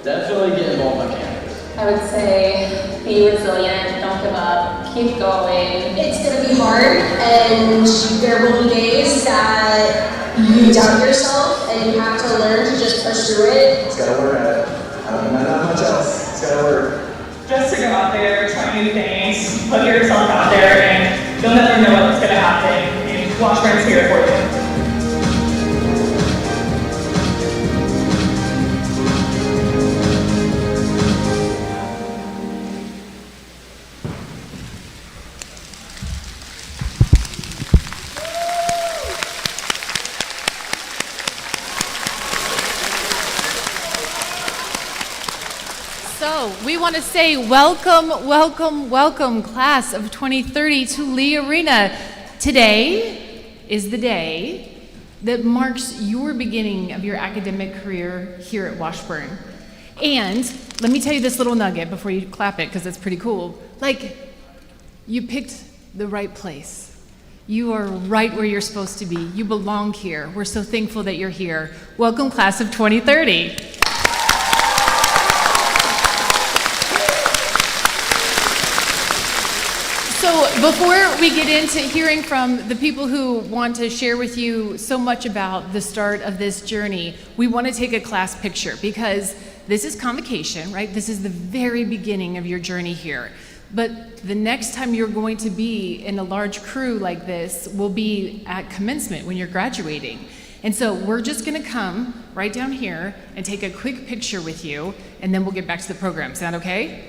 Definitely get involved on campus. I would say be resilient, don't give up, keep going. It's going to be hard, and there will be days that you doubt yourself, and you have to learn to just push through it. It's got to work at it. Not much else. It's got to work. Just to go out there, try new things, put yourself out there, and you'll never know what's going to happen. And Washburn's here for you. So we want to say welcome, welcome, welcome, class of 2030 to Lee Arena. Today is the day that marks your beginning of your academic career here at Washburn. And let me tell you this little nugget before you clap it, because it's pretty cool. Like, you picked the right place. You are right where you're supposed to be. You belong here. We're so thankful that you're here. Welcome, class of 2030. So before we get into hearing from the people who want to share with you so much about the start of this journey, we want to take a class picture, because this is convocation, right? This is the very beginning of your journey here. But the next time you're going to be in a large crew like this will be at commencement when you're graduating. And so we're just going to come right down here and take a quick picture with you, and then we'll get back to the program. Sound okay?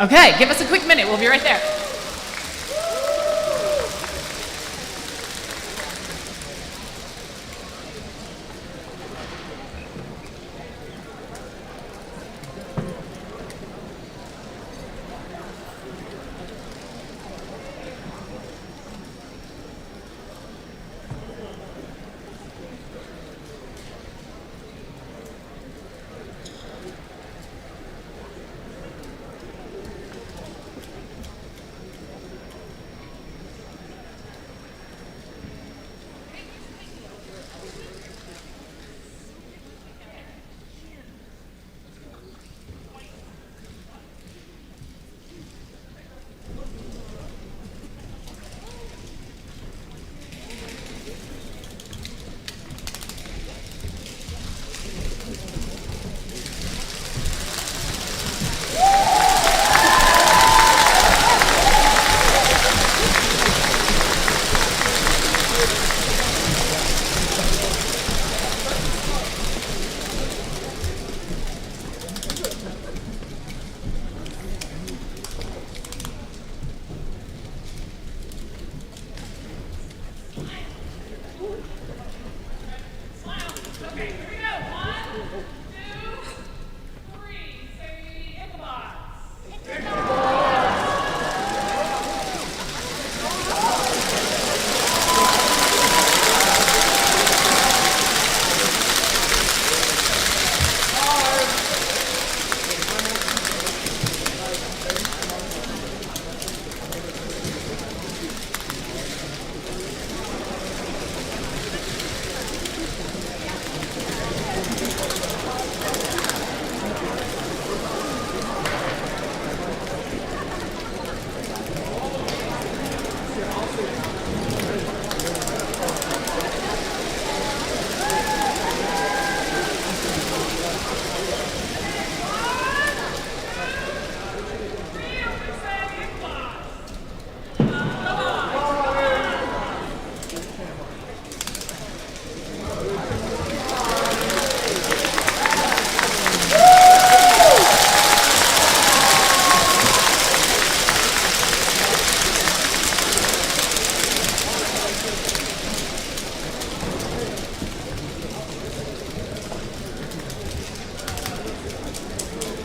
Okay, give us a quick minute. We'll be right there.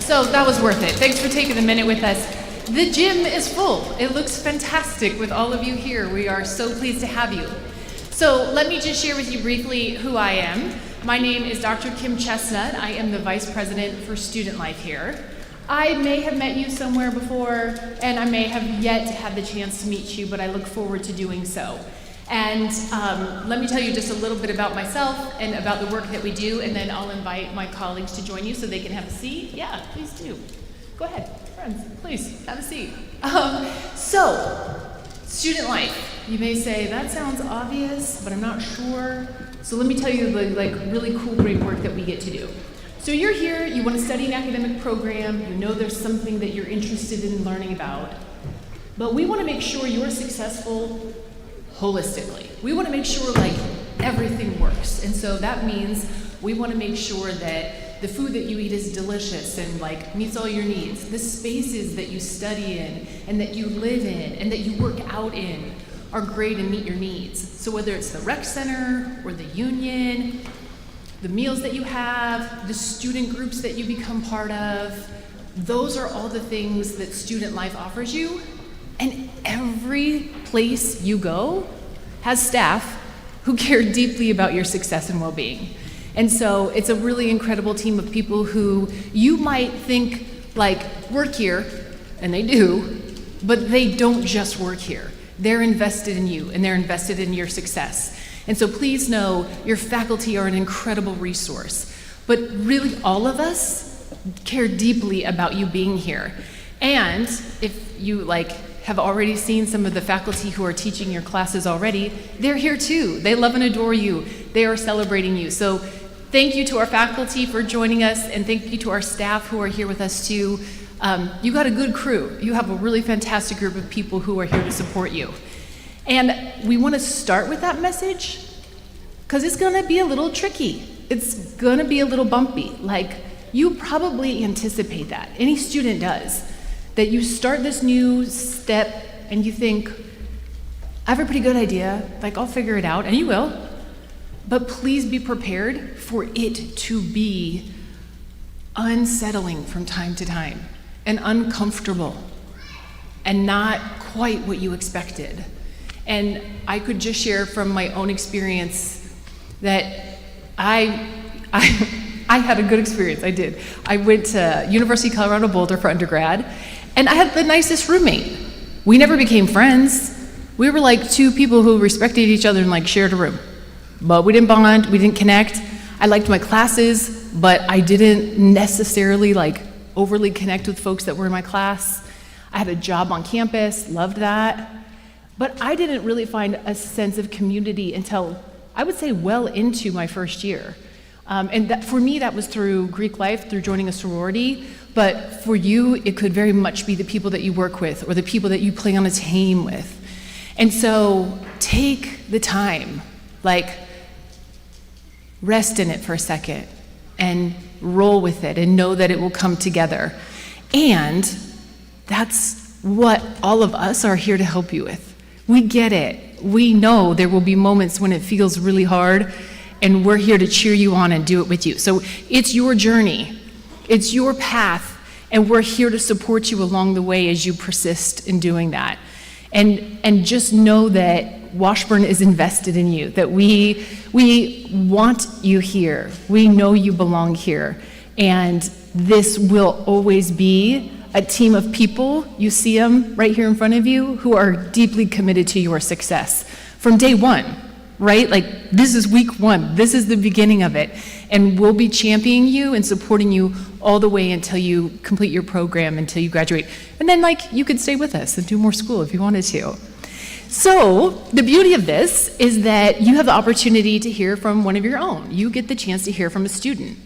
So that was worth it. Thanks for taking a minute with us. The gym is full. It looks fantastic with all of you here. We are so pleased to have you. So let me just share with you briefly who I am. My name is Dr. Kim Chestnut. I am the Vice President for Student Life here. I may have met you somewhere before, and I may have yet had the chance to meet you, but I look forward to doing so. And let me tell you just a little bit about myself and about the work that we do, and then I'll invite my colleagues to join you so they can have a seat. Yeah, please do. Go ahead, friends, please have a seat. So, student life. You may say, that sounds obvious, but I'm not sure. So let me tell you the really cool, great work that we get to do. So you're here, you want to study an academic program, you know there's something that you're interested in learning about, but we want to make sure you're successful holistically. We want to make sure everything works. And so that means we want to make sure that the food that you eat is delicious and meets all your needs. The spaces that you study in and that you live in and that you work out in are great and meet your needs. So whether it's the rec center or the union, the meals that you have, the student groups that you become part of, those are all the things that student life offers you. And every place you go has staff who care deeply about your success and well-being. And so it's a really incredible team of people who you might think work here, and they do, but they don't just work here. They're invested in you and they're invested in your success. And so please know your faculty are an incredible resource. But really all of us care deeply about you being here. And if you have already seen some of the faculty who are teaching your classes already, they're here too. They love and adore you. They are celebrating you. So thank you to our faculty for joining us, and thank you to our staff who are here with us too. You got a good crew. You have a really fantastic group of people who are here to support you. And we want to start with that message because it's going to be a little tricky. It's going to be a little bumpy. You probably anticipate that. Any student does. That you start this new step and you think, I have a pretty good idea, I'll figure it out, and you will. But please be prepared for it to be unsettling from time to time and uncomfortable and not quite what you expected. And I could just share from my own experience that I had a good experience, I did. I went to University of Colorado Boulder for undergrad, and I had the nicest roommate. We never became friends. We were two people who respected each other and shared a room. But we didn't bond, we didn't connect. I liked my classes, but I didn't necessarily overly connect with folks that were in my class. I had a job on campus, loved that. But I didn't really find a sense of community until, I would say, well into my first year. And that, for me, that was through Greek life, through joining a sorority. But for you, it could very much be the people that you work with or the people that you play on a team with. And so take the time, rest in it for a second and roll with it and know that it will come together. And that's what all of us are here to help you with. We get it. We know there will be moments when it feels really hard, and we're here to cheer you on and do it with you. So it's your journey. It's your path, and we're here to support you along the way as you persist in doing that. And just know that Washburn is invested in you, that we want you here. We know you belong here. And this will always be a team of people, you see them right here in front of you, who are deeply committed to your success from day one, right? This is week one. This is the beginning of it. And we'll be championing you and supporting you all the way until you complete your program, until you graduate. And then you could stay with us and do more school if you wanted to. So the beauty of this is that you have the opportunity to hear from one of your own. You get the chance to hear from a student.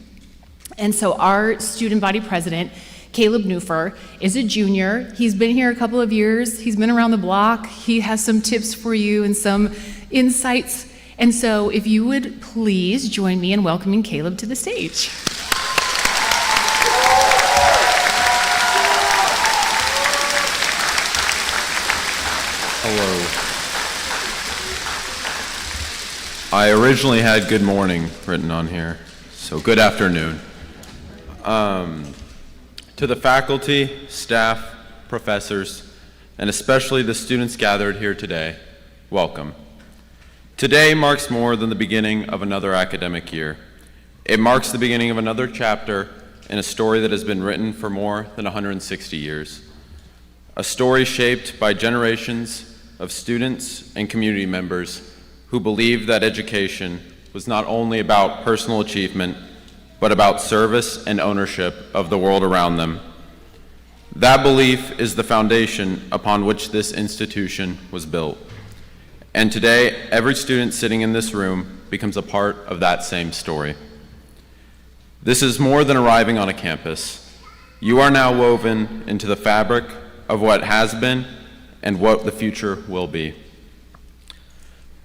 And so our student body president, Caleb Newfer, is a junior. He's been here a couple of years. He's been around the block. He has some tips for you and some insights. And so if you would please join me in welcoming Caleb to the stage. Hello. I originally had good morning written on here, so good afternoon. To the faculty, staff, professors, and especially the students gathered here today, welcome. Today marks more than the beginning of another academic year. It marks the beginning of another chapter in a story that has been written for more than 160 years. A story shaped by generations of students and community members who believed that education was not only about personal achievement, but about service and ownership of the world around them. That belief is the foundation upon which this institution was built. And today, every student sitting in this room becomes a part of that same story. This is more than arriving on a campus. You are now woven into the fabric of what has been and what the future will be.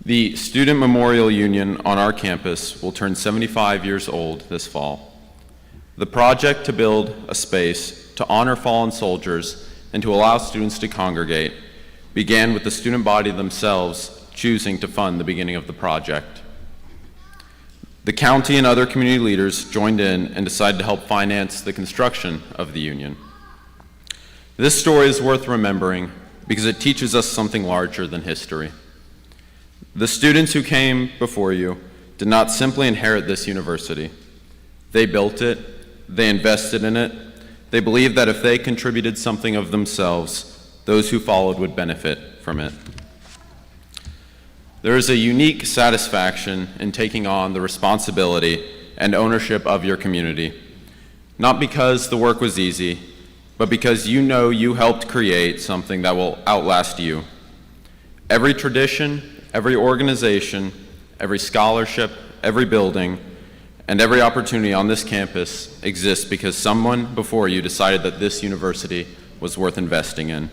The Student Memorial Union on our campus will turn 75 years old this fall. The project to build a space to honor fallen soldiers and to allow students to congregate began with the student body themselves choosing to fund the beginning of the project. The county and other community leaders joined in and decided to help finance the construction of the union. This story is worth remembering because it teaches us something larger than history. The students who came before you did not simply inherit this university. They built it, they invested in it, they believed that if they contributed something of themselves, those who followed would benefit from it. There is a unique satisfaction in taking on the responsibility and ownership of your community, not because the work was easy, but because you know you helped create something that will outlast you. Every tradition, every organization, every scholarship, every building, and every opportunity on this campus exists because someone before you decided that this university was worth investing in.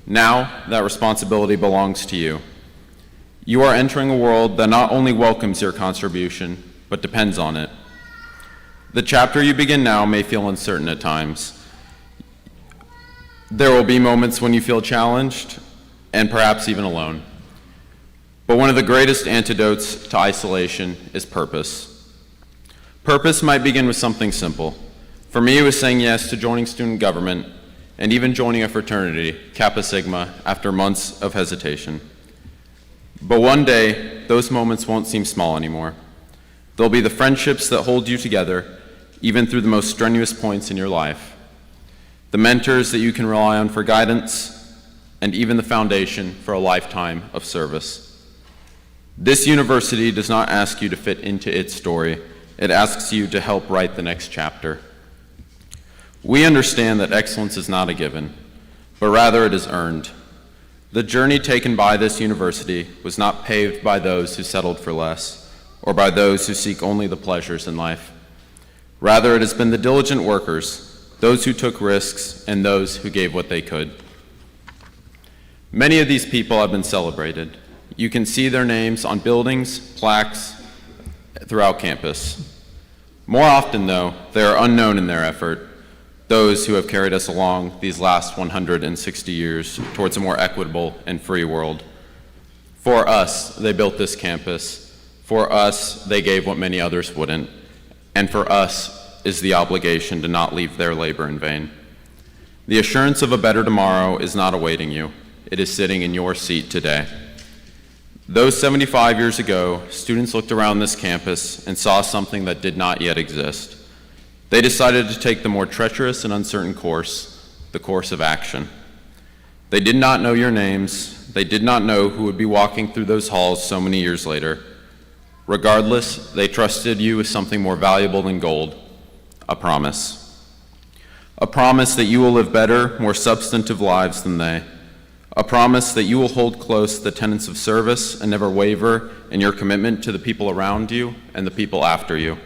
Now, that responsibility belongs to you. You are entering a world that not only welcomes your contribution, but depends on it. The chapter you begin now may feel uncertain at times. There will be moments when you feel challenged and perhaps even alone. But one of the greatest antidotes to isolation is purpose. Purpose might begin with something simple. For me, it was saying yes to joining student government and even joining a fraternity, Kappa Sigma, after months of hesitation. But one day, those moments won't seem small anymore. They'll be the friendships that hold you together, even through the most strenuous points in your life. The mentors that you can rely on for guidance, and even the foundation for a lifetime of service. This university does not ask you to fit into its story. It asks you to help write the next chapter. We understand that excellence is not a given, but rather it is earned. The journey taken by this university was not paved by those who settled for less, or by those who seek only the pleasures in life. Rather, it has been the diligent workers, those who took risks, and those who gave what they could. Many of these people have been celebrated. You can see their names on buildings, plaques, throughout campus. More often, though, they are unknown in their effort, those who have carried us along these last 160 years towards a more equitable and free world. For us, they built this campus. For us, they gave what many others wouldn't. And for us is the obligation to not leave their labor in vain. The assurance of a better tomorrow is not awaiting you. It is sitting in your seat today. Those 75 years ago, students looked around this campus and saw something that did not yet exist. They decided to take the more treacherous and uncertain course, the course of action. They did not know your names. They did not know who would be walking through those halls so many years later. Regardless, they trusted you with something more valuable than gold, a promise. A promise that you will live better, more substantive lives than they. A promise that you will hold close the tenets of service and never waver in your commitment to the people around you and the people after you.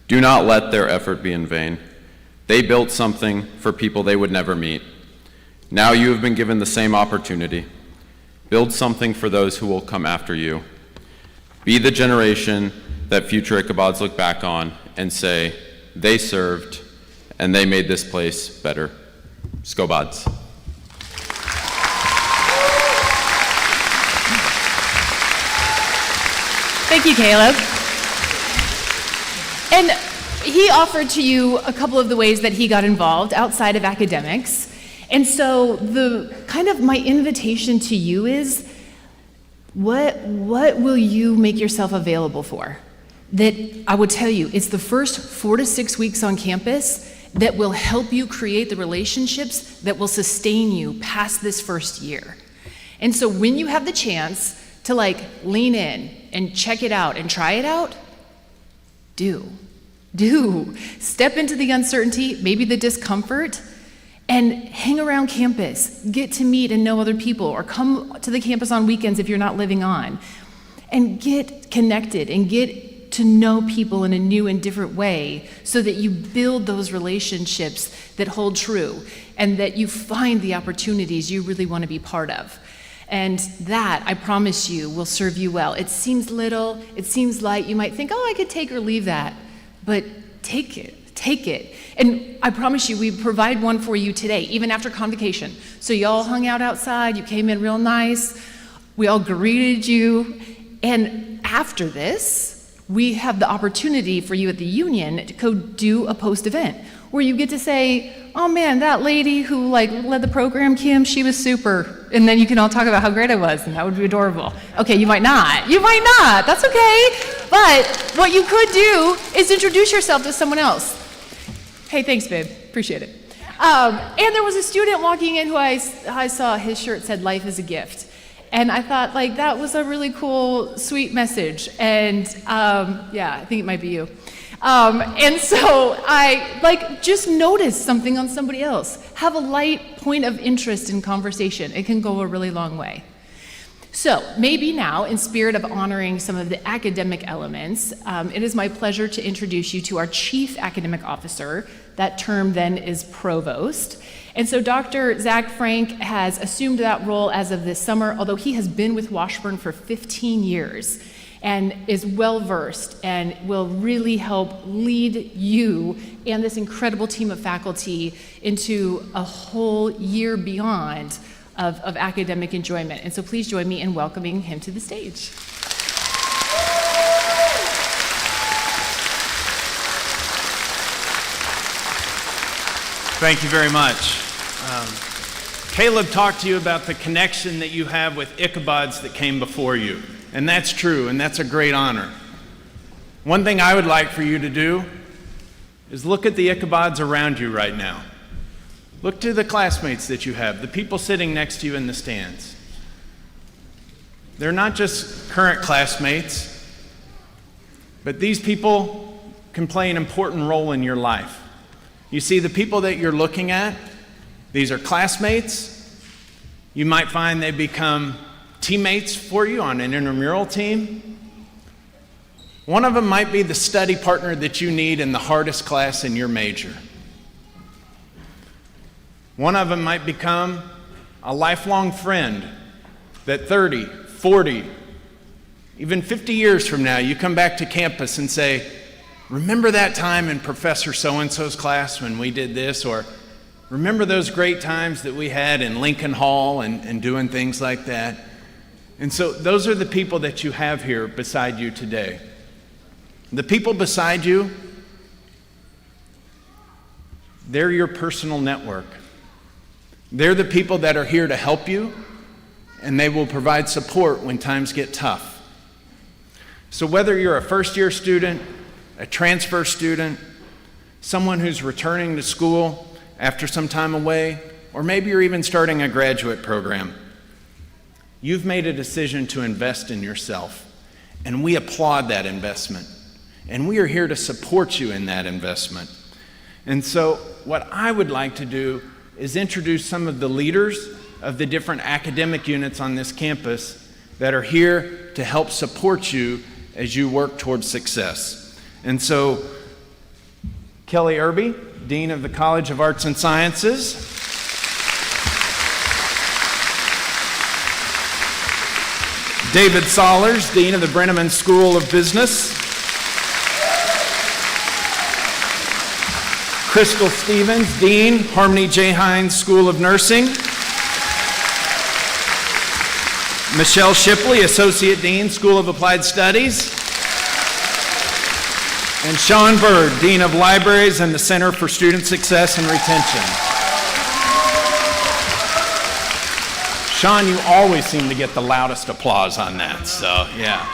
Do not let their effort be in vain. They built something for people they would never meet. Now you have been given the same opportunity. Build something for those who will come after you. Be the generation that future Ichabods look back on and say, they served and they made this place better. Scobods. Thank you, Caleb. And he offered to you a couple of the ways that he got involved outside of academics. And so the kind of my invitation to you is, what will you make yourself available for? That I would tell you, it's the first 4 to 6 weeks on campus that will help you create the relationships that will sustain you past this first year. And so when you have the chance to like lean in and check it out and try it out, do. Step into the uncertainty, maybe the discomfort, and hang around campus. Get to meet and know other people, or come to the campus on weekends if you're not living on. And get connected and get to know people in a new and different way so that you build those relationships that hold true and that you find the opportunities you really want to be part of. And that, I promise you, will serve you well. It seems little, it seems light. You might think, oh, I could take or leave that. But take it. And I promise you, we provide one for you today, even after convocation. So you all hung out outside, you came in real nice, we all greeted you. And after this, we have the opportunity for you at the union to go do a post-event where you get to say, oh man, that lady who led the program, Kim, she was super. And then you can all talk about how great I was, and that would be adorable. Okay, you might not, that's okay. But what you could do is introduce yourself to someone else. Hey, thanks babe, appreciate it. And there was a student walking in who I saw his shirt said, "Life is a gift." And I thought, that was a really cool, sweet message. And I think it might be you. And so I just notice something on somebody else. Have a light point of interest in conversation. It can go a really long way. So maybe now, in spirit of honoring some of the academic elements, it is my pleasure to introduce you to our Chief Academic Officer. That term then is Provost. And so Dr. Zach Frank has assumed that role as of this summer, although he has been with Washburn for 15 years and is well-versed and will really help lead you and this incredible team of faculty into a whole year beyond of academic enjoyment. And so please join me in welcoming him to the stage. Thank you very much. Caleb talked to you about the connection that you have with Ichabods that came before you. And that's true, and that's a great honor. One thing I would like for you to do is look at the Ichabods around you right now. Look to the classmates that you have, the people sitting next to you in the stands. They're not just current classmates, but these people can play an important role in your life. You see, the people that you're looking at, these are classmates. You might find they become teammates for you on an intramural team. One of them might be the study partner that you need in the hardest class in your major. One of them might become a lifelong friend that 30, 40, even 50 years from now, you come back to campus and say, remember that time in Professor so-and-so's class when we did this? Or remember those great times that we had in Lincoln Hall and doing things like that? And so those are the people that you have here beside you today. The people beside you, they're your personal network. They're the people that are here to help you, and they will provide support when times get tough. So whether you're a first-year student, a transfer student, someone who's returning to school after some time away, or maybe you're even starting a graduate program, you've made a decision to invest in yourself, and we applaud that investment. And we are here to support you in that investment. And so what I would like to do is introduce some of the leaders of the different academic units on this campus that are here to help support you as you work towards success. And so Kelly Irby, Dean of the College of Arts and Sciences. David Sollers, Dean of the Brenneman School of Business. Crystal Stevens, Dean, Harmony J. Hines School of Nursing. Michelle Shipley, Associate Dean, School of Applied Studies. And Sean Bird, Dean of Libraries and the Center for Student Success and Retention. Sean, you always seem to get the loudest applause on that, so yeah.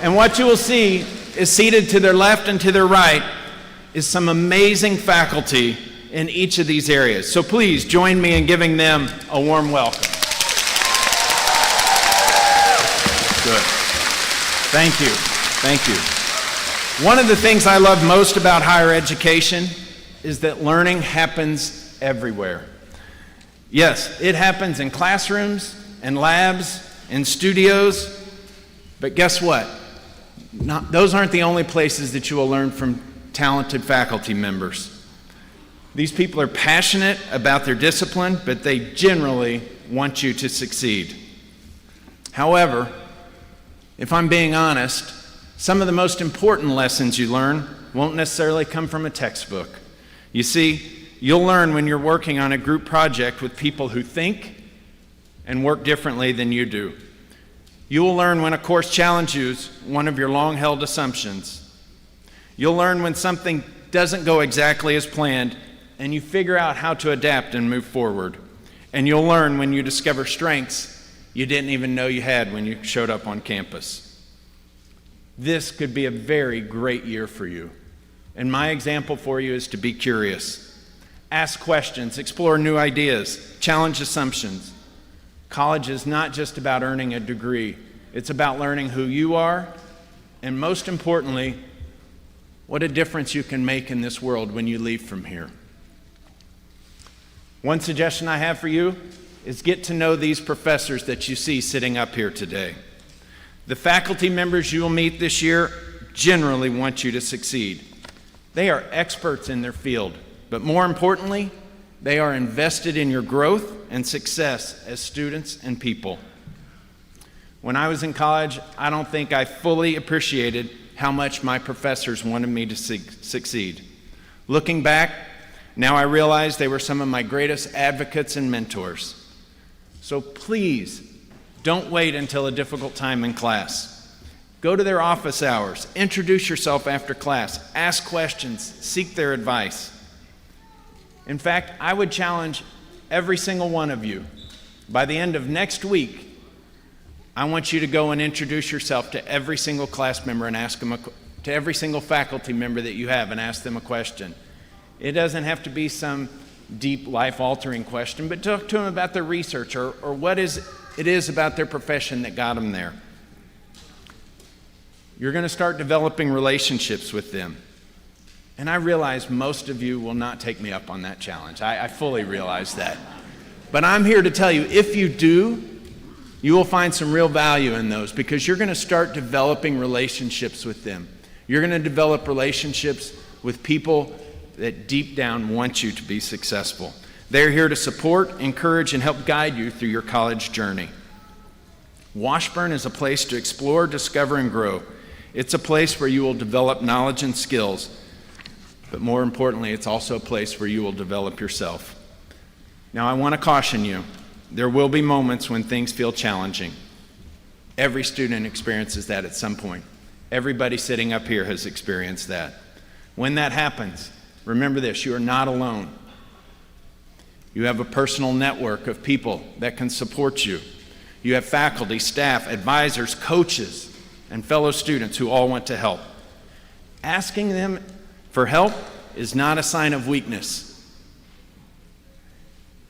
And what you will see is seated to their left and to their right is some amazing faculty in each of these areas. So please join me in giving them a warm welcome. Good. Thank you. Thank you. One of the things I love most about higher education is that learning happens everywhere. Yes, it happens in classrooms and labs and studios, but guess what? Those aren't the only places that you will learn from talented faculty members. These people are passionate about their discipline, but they generally want you to succeed. However, if I'm being honest, some of the most important lessons you learn won't necessarily come from a textbook. You see, you'll learn when you're working on a group project with people who think and work differently than you do. You will learn when a course challenges one of your long-held assumptions. You'll learn when something doesn't go exactly as planned and you figure out how to adapt and move forward. And you'll learn when you discover strengths you didn't even know you had when you showed up on campus. This could be a very great year for you. And my example for you is to be curious. Ask questions, explore new ideas, challenge assumptions. College is not just about earning a degree. It's about learning who you are, and most importantly, what a difference you can make in this world when you leave from here. One suggestion I have for you is get to know these professors that you see sitting up here today. The faculty members you will meet this year generally want you to succeed. They are experts in their field, but more importantly, they are invested in your growth and success as students and people. When I was in college, I don't think I fully appreciated how much my professors wanted me to succeed. Looking back, now I realize they were some of my greatest advocates and mentors. So please, don't wait until a difficult time in class. Go to their office hours, introduce yourself after class, ask questions, seek their advice. In fact, I would challenge every single one of you, by the end of next week, I want you to go and introduce yourself to every single class member and ask them to every single faculty member that you have and ask them a question. It doesn't have to be some deep life-altering question, but talk to them about their research or what it is about their profession that got them there. You're going to start developing relationships with them. And I realize most of you will not take me up on that challenge. I fully realize that. But I'm here to tell you, if you do, you will find some real value in those because you're going to start developing relationships with them. You're going to develop relationships with people that deep down want you to be successful. They're here to support, encourage, and help guide you through your college journey. Washburn is a place to explore, discover, and grow. It's a place where you will develop knowledge and skills, but more importantly, it's also a place where you will develop yourself. Now, I want to caution you, there will be moments when things feel challenging. Every student experiences that at some point. Everybody sitting up here has experienced that. When that happens, remember this, you are not alone. You have a personal network of people that can support you. You have faculty, staff, advisors, coaches, and fellow students who all want to help. Asking them for help is not a sign of weakness.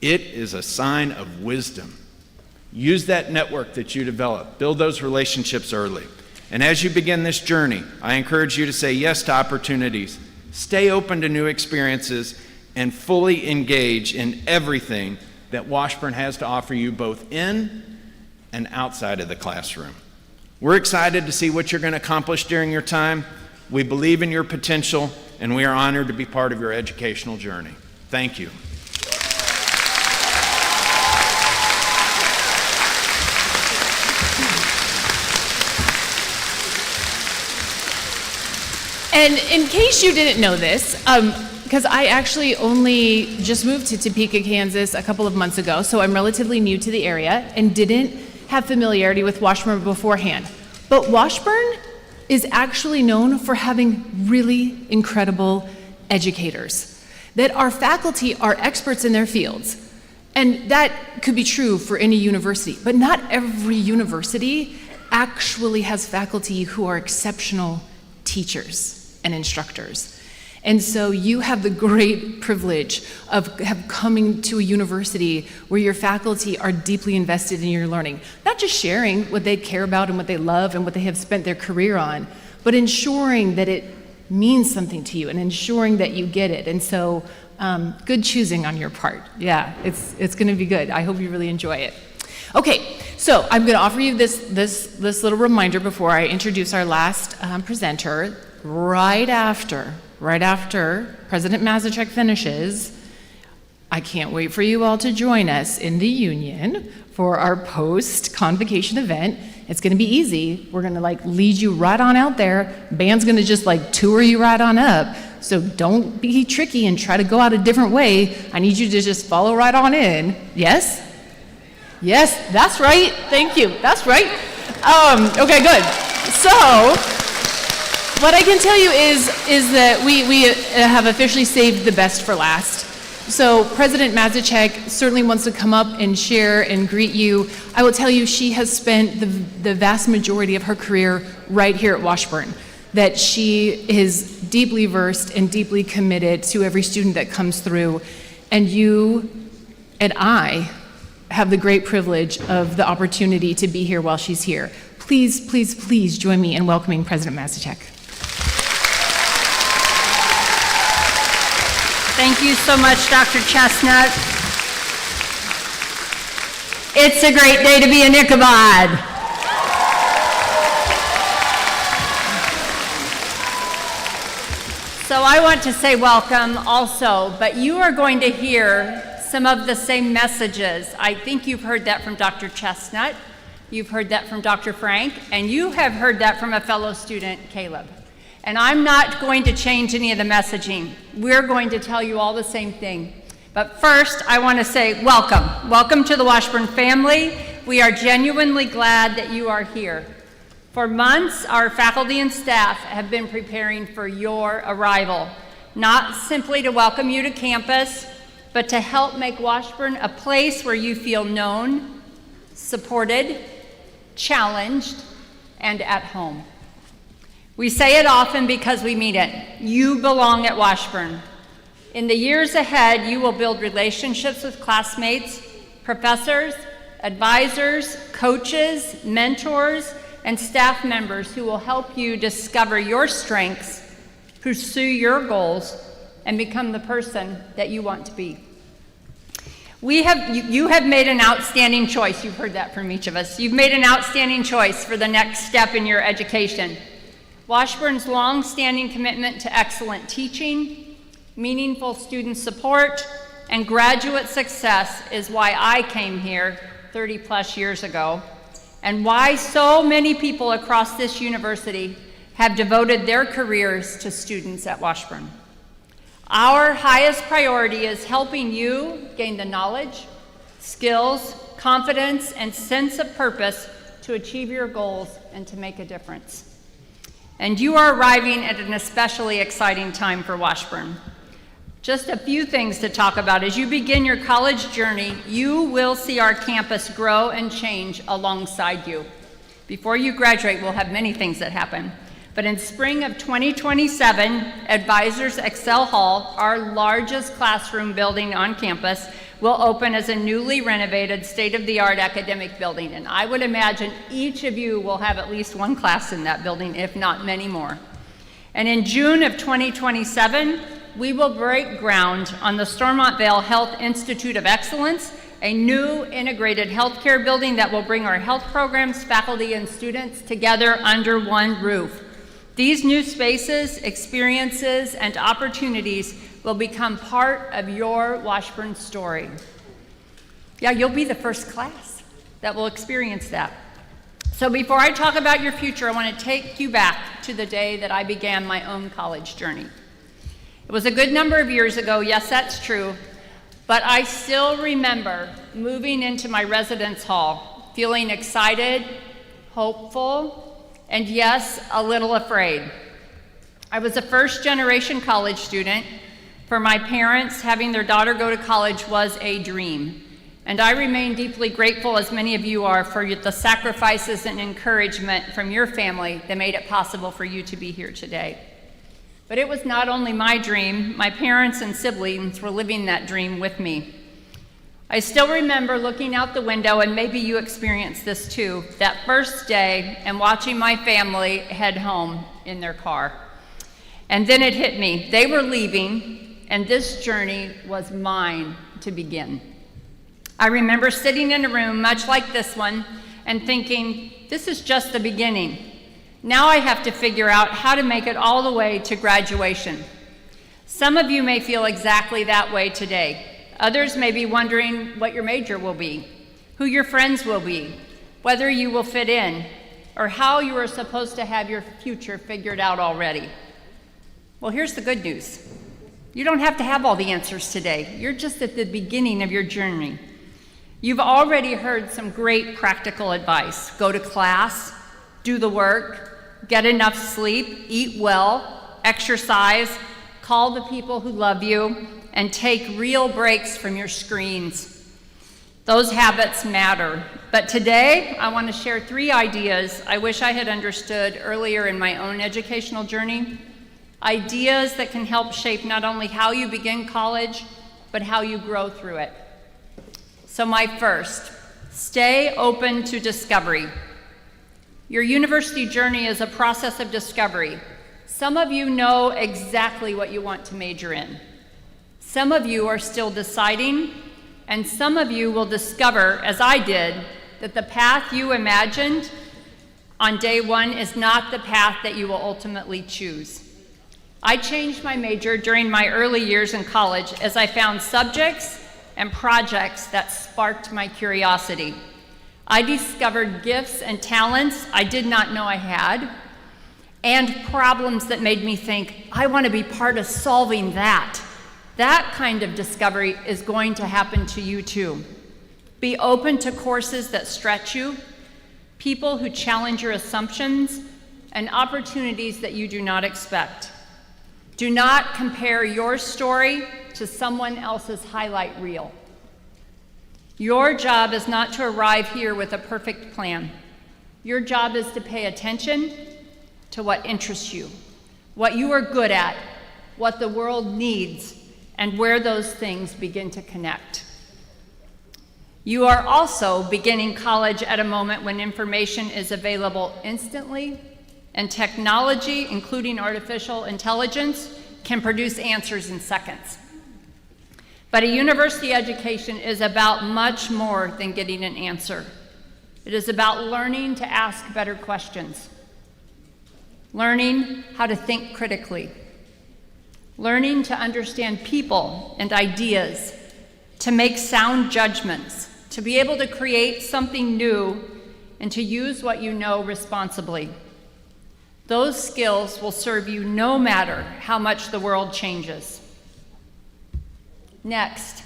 It is a sign of wisdom. Use that network that you develop. Build those relationships early. And as you begin this journey, I encourage you to say yes to opportunities. Stay open to new experiences and fully engage in everything that Washburn has to offer you both in and outside of the classroom. We're excited to see what you're going to accomplish during your time. We believe in your potential, and we are honored to be part of your educational journey. Thank you. And in case you didn't know this, because I actually only just moved to Topeka, Kansas a couple of months ago, so I'm relatively new to the area and didn't have familiarity with Washburn beforehand. But Washburn is actually known for having really incredible educators, that our faculty are experts in their fields. And that could be true for any university, but not every university actually has faculty who are exceptional teachers and instructors. And so you have the great privilege of coming to a university where your faculty are deeply invested in your learning. Not just sharing what they care about and what they love and what they have spent their career on, but ensuring that it means something to you and ensuring that you get it. And so good choosing on your part. Yeah, it's gonna be good. I hope you really enjoy it. Okay, so I'm gonna offer you this little reminder before I introduce our last presenter. Right after President Mazurchak finishes, I can't wait for you all to join us in the Union for our post-convocation event. It's gonna be easy. We're gonna lead you right on out there. Band's gonna just tour you right on up. So don't be tricky and try to go out a different way. I need you to just follow right on in. Yes? Yes, that's right. Thank you. That's right. Okay, good. So, what I can tell you is that we have officially saved the best for last. So President Mazurchak certainly wants to come up and share and greet you. I will tell you she has spent the vast majority of her career right here at Washburn, that she is deeply versed and deeply committed to every student that comes through. And you and I have the great privilege of the opportunity to be here while she's here. Please, please, please join me in welcoming President Mazurchak. Thank you so much, Dr. Chestnut. It's a great day to be in Ichabod. So I want to say welcome also, but you are going to hear some of the same messages. I think you've heard that from Dr. Chestnut, you've heard that from Dr. Frank, and you have heard that from a fellow student, Caleb. And I'm not going to change any of the messaging. We're going to tell you all the same thing. But first, I want to say welcome. Welcome to the Washburn family. We are genuinely glad that you are here. For months, our faculty and staff have been preparing for your arrival, not simply to welcome you to campus, but to help make Washburn a place where you feel known, supported, challenged, and at home. We say it often because we mean it. You belong at Washburn. In the years ahead, you will build relationships with classmates, professors, advisors, coaches, mentors, and staff members who will help you discover your strengths, pursue your goals, and become the person that you want to be. You have made an outstanding choice. You've heard that from each of us. You've made an outstanding choice for the next step in your education. Washburn's long-standing commitment to excellent teaching, meaningful student support, and graduate success is why I came here 30-plus years ago, and why so many people across this university have devoted their careers to students at Washburn. Our highest priority is helping you gain the knowledge, skills, confidence, and sense of purpose to achieve your goals and to make a difference. And you are arriving at an especially exciting time for Washburn. Just a few things to talk about. As you begin your college journey, you will see our campus grow and change alongside you. Before you graduate, we'll have many things that happen. But in spring of 2027, Advisors Excel Hall, our largest classroom building on campus, will open as a newly renovated state-of-the-art academic building. And I would imagine each of you will have at least one class in that building, if not many more. And in June of 2027, we will break ground on the Stormont Vale Health Institute of Excellence, a new integrated healthcare building that will bring our health programs, faculty, and students together under one roof. These new spaces, experiences, and opportunities will become part of your Washburn story. Yeah, you'll be the first class that will experience that. So before I talk about your future, I want to take you back to the day that I began my own college journey. It was a good number of years ago, yes, that's true, but I still remember moving into my residence hall, feeling excited, hopeful, and yes, a little afraid. I was a first-generation college student. For my parents, having their daughter go to college was a dream. And I remain deeply grateful, as many of you are, for the sacrifices and encouragement from your family that made it possible for you to be here today. But it was not only my dream, my parents and siblings were living that dream with me. I still remember looking out the window, and maybe you experienced this too, that first day and watching my family head home in their car. And then it hit me. They were leaving, and this journey was mine to begin. I remember sitting in a room much like this one and thinking, this is just the beginning. Now I have to figure out how to make it all the way to graduation. Some of you may feel exactly that way today. Others may be wondering what your major will be, who your friends will be, whether you will fit in, or how you are supposed to have your future figured out already. Well, here's the good news. You don't have to have all the answers today. You're just at the beginning of your journey. You've already heard some great practical advice. Go to class, do the work, get enough sleep, eat well, exercise, call the people who love you, and take real breaks from your screens. Those habits matter. But today, I want to share 3 ideas I wish I had understood earlier in my own educational journey. Ideas that can help shape not only how you begin college, but how you grow through it. So my first, stay open to discovery. Your university journey is a process of discovery. Some of you know exactly what you want to major in. Some of you are still deciding, and some of you will discover, as I did, that the path you imagined on day 1 is not the path that you will ultimately choose. I changed my major during my early years in college as I found subjects and projects that sparked my curiosity. I discovered gifts and talents I did not know I had, and problems that made me think, I want to be part of solving that. That kind of discovery is going to happen to you too. Be open to courses that stretch you, people who challenge your assumptions, and opportunities that you do not expect. Do not compare your story to someone else's highlight reel. Your job is not to arrive here with a perfect plan. Your job is to pay attention to what interests you, what you are good at, what the world needs, and where those things begin to connect. You are also beginning college at a moment when information is available instantly, and technology, including artificial intelligence, can produce answers in seconds. But a university education is about much more than getting an answer. It is about learning to ask better questions, learning how to think critically, learning to understand people and ideas, to make sound judgments, to be able to create something new, and to use what you know responsibly. Those skills will serve you no matter how much the world changes. Next,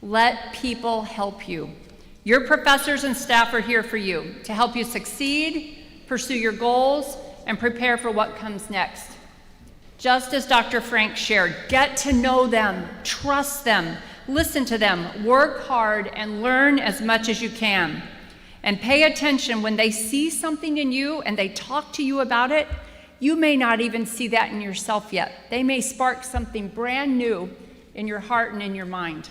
let people help you. Your professors and staff are here for you to help you succeed, pursue your goals, and prepare for what comes next. Just as Dr. Frank shared, get to know them, trust them, listen to them, work hard, and learn as much as you can. And pay attention when they see something in you and they talk to you about it. You may not even see that in yourself yet. They may spark something brand new in your heart and in your mind.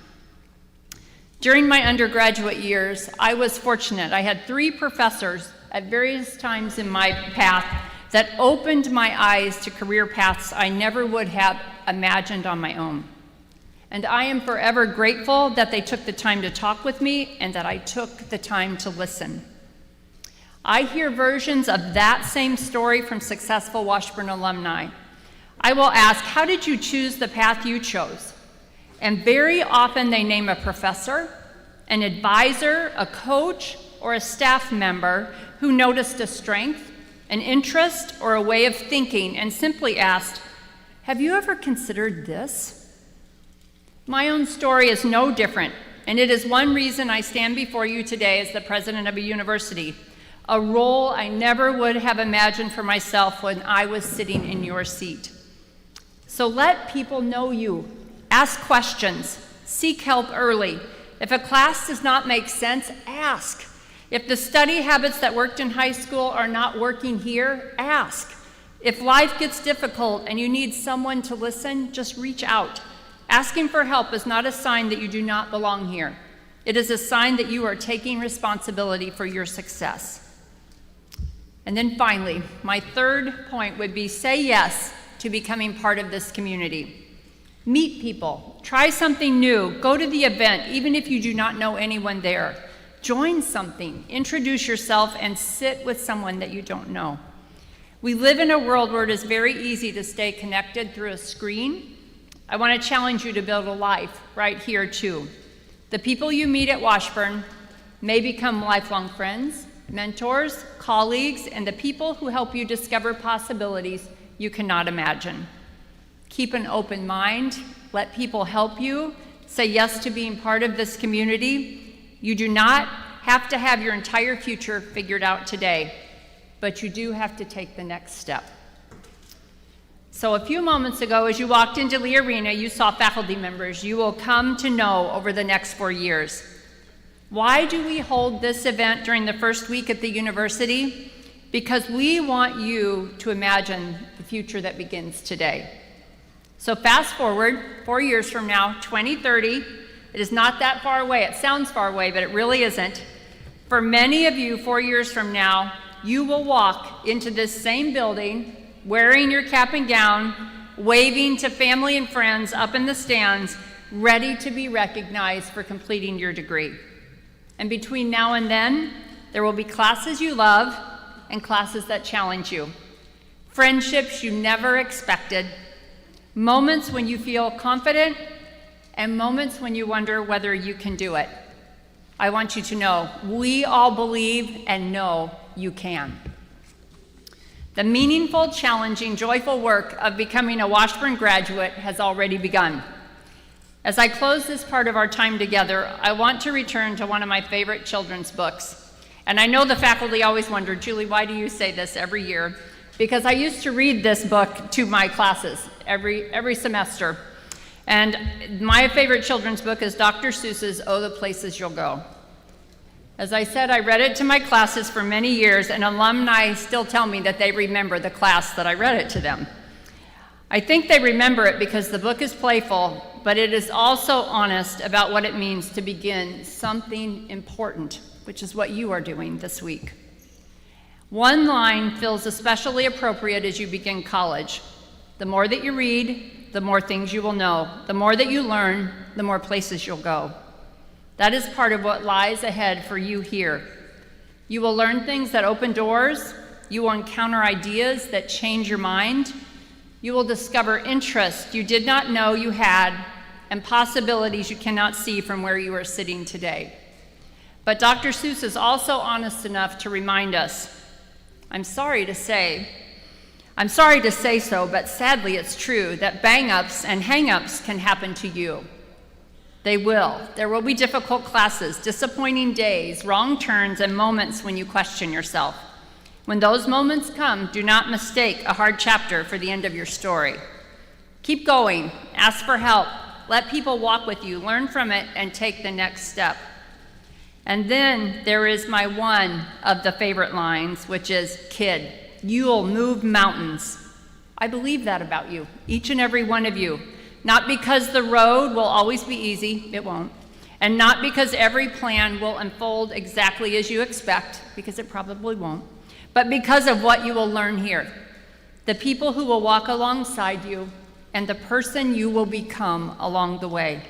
During my undergraduate years, I was fortunate. I had 3 professors at various times in my path that opened my eyes to career paths I never would have imagined on my own. And I am forever grateful that they took the time to talk with me and that I took the time to listen. I hear versions of that same story from successful Washburn alumni. I will ask, how did you choose the path you chose? And very often they name a professor, an advisor, a coach, or a staff member who noticed a strength, an interest, or a way of thinking and simply asked, have you ever considered this? My own story is no different, and it is one reason I stand before you today as the president of a university, a role I never would have imagined for myself when I was sitting in your seat. So let people know you. Ask questions. Seek help early. If a class does not make sense, ask. If the study habits that worked in high school are not working here, ask. If life gets difficult and you need someone to listen, just reach out. Asking for help is not a sign that you do not belong here. It is a sign that you are taking responsibility for your success. And then finally, my third point would be say yes to becoming part of this community. Meet people, try something new, go to the event, even if you do not know anyone there. Join something, introduce yourself, and sit with someone that you don't know. We live in a world where it is very easy to stay connected through a screen. I want to challenge you to build a life right here too. The people you meet at Washburn may become lifelong friends, mentors, colleagues, and the people who help you discover possibilities you cannot imagine. Keep an open mind, let people help you, say yes to being part of this community. You do not have to have your entire future figured out today, but you do have to take the next step. So a few moments ago, as you walked into the arena, you saw faculty members you will come to know over the next 4 years. Why do we hold this event during the first week at the university? Because we want you to imagine the future that begins today. So fast forward 4 years from now, 2030, it is not that far away. It sounds far away, but it really isn't. For many of you, 4 years from now, you will walk into this same building wearing your cap and gown, waving to family and friends up in the stands, ready to be recognized for completing your degree. And between now and then, there will be classes you love and classes that challenge you, friendships you never expected, moments when you feel confident, and moments when you wonder whether you can do it. I want you to know, we all believe and know you can. The meaningful, challenging, joyful work of becoming a Washburn graduate has already begun. As I close this part of our time together, I want to return to one of my favorite children's books. And I know the faculty always wonder, Julie, why do you say this every year? Because I used to read this book to my classes every semester. And my favorite children's book is Dr. Seuss's Oh, the Places You'll Go. As I said, I read it to my classes for many years, and alumni still tell me that they remember the class that I read it to them. I think they remember it because the book is playful, but it is also honest about what it means to begin something important, which is what you are doing this week. One line feels especially appropriate as you begin college. The more that you read, the more things you will know. The more that you learn, the more places you'll go. That is part of what lies ahead for you here. You will learn things that open doors. You will encounter ideas that change your mind. You will discover interests you did not know you had and possibilities you cannot see from where you are sitting today. But Dr. Seuss is also honest enough to remind us, I'm sorry to say so, but sadly it's true that bang-ups and hang-ups can happen to you. They will. There will be difficult classes, disappointing days, wrong turns, and moments when you question yourself. When those moments come, do not mistake a hard chapter for the end of your story. Keep going, ask for help, let people walk with you, learn from it, and take the next step. And then there is my one of the favorite lines, which is, kid, you'll move mountains. I believe that about you, each and every one of you. Not because the road will always be easy, it won't. And not because every plan will unfold exactly as you expect, because it probably won't. But because of what you will learn here. The people who will walk alongside you, and the person you will become along the way.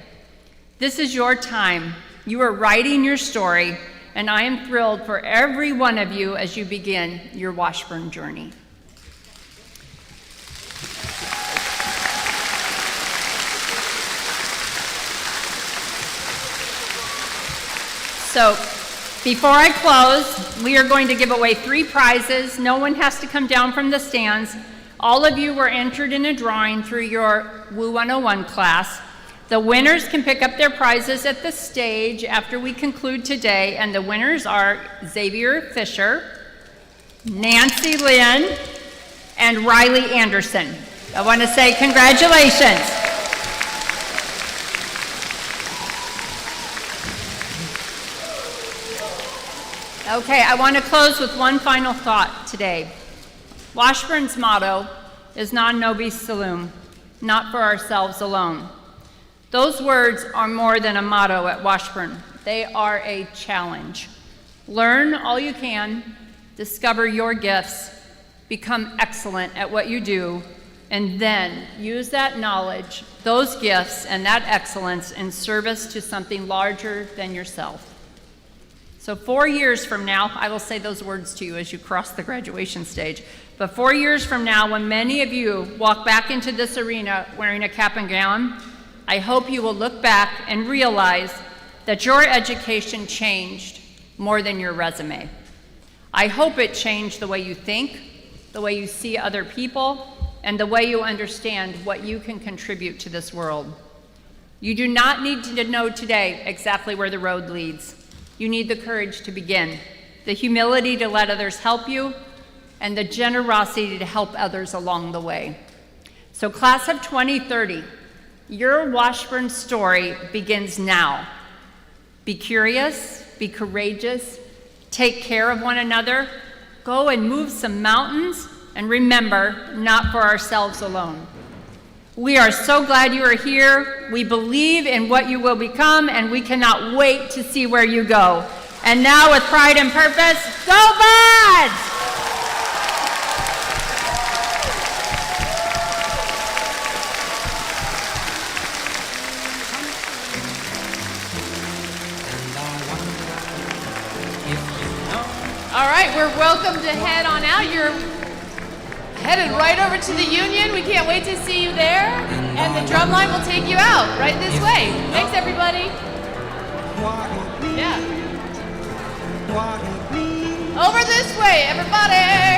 This is your time. You are writing your story, and I am thrilled for every one of you as you begin your Washburn journey. So, before I close, we are going to give away 3 prizes. No one has to come down from the stands. All of you were entered in a drawing through your WU 101 class. The winners can pick up their prizes at the stage after we conclude today, and the winners are Xavier Fisher, Nancy Lynn, and Riley Anderson. I want to say congratulations. Okay, I want to close with one final thought today. Washburn's motto is non nobis salum, not for ourselves alone. Those words are more than a motto at Washburn. They are a challenge. Learn all you can, discover your gifts, become excellent at what you do, and then use that knowledge, those gifts, and that excellence in service to something larger than yourself. So 4 years from now, I will say those words to you as you cross the graduation stage, but 4 years from now, when many of you walk back into this arena wearing a cap and gown, I hope you will look back and realize that your education changed more than your resume. I hope it changed the way you think, the way you see other people, and the way you understand what you can contribute to this world. You do not need to know today exactly where the road leads. You need the courage to begin, the humility to let others help you, and the generosity to help others along the way. So class of 2030, your Washburn story begins now. Be curious, be courageous, take care of one another, go and move some mountains, and remember, not for ourselves alone. We are so glad you are here. We believe in what you will become, and we cannot wait to see where you go. And now, with pride and purpose, go Buds! All right, we're welcome to head on out. You're headed right over to the Union. We can't wait to see you there. And the drum line will take you out right this way. Thanks, everybody. Yeah. Over this way, everybody.